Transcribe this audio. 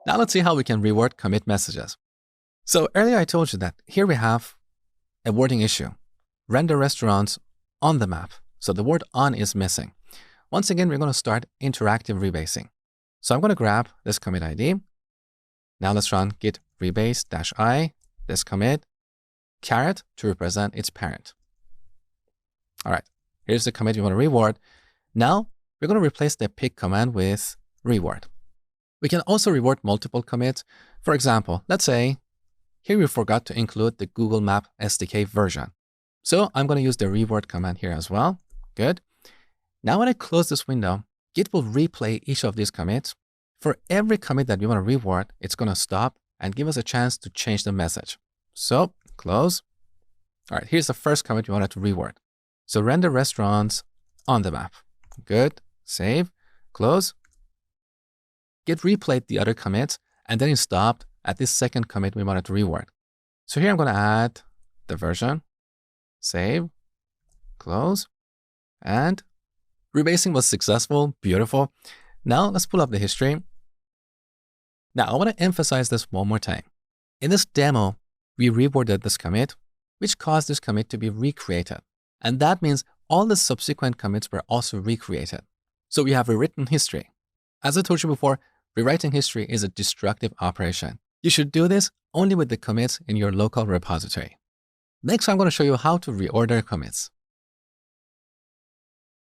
Now let's see how we can reword commit messages. So earlier I told you that here we have a wording issue. Render restaurants on the map. So the word on is missing. Once again, we're going to start interactive rebasing. So I'm going to grab this commit ID. Now let's run git rebase-i, this commit, caret to represent its parent. All right, here's the commit you want to reward. Now we're going to replace the pick command with reward. We can also reward multiple commits. For example, let's say here we forgot to include the Google Map SDK version. So I'm going to use the reward command here as well. Good. Now when I close this window, Git will replay each of these commits. For every commit that we want to reward, it's going to stop and give us a chance to change the message. So close. All right, here's the first commit we wanted to reward. So render restaurants on the map. Good. Save. Close. Git replayed the other commits, and then it stopped at this second commit we wanted to reward. So here I'm going to add the version. Save. Close. And rebasing was successful. Beautiful. Now let's pull up the history. Now I want to emphasize this one more time. In this demo, we reworded this commit, which caused this commit to be recreated. And that means all the subsequent commits were also recreated. So we have rewritten history. As I told you before, rewriting history is a destructive operation. You should do this only with the commits in your local repository. Next, I'm going to show you how to reorder commits.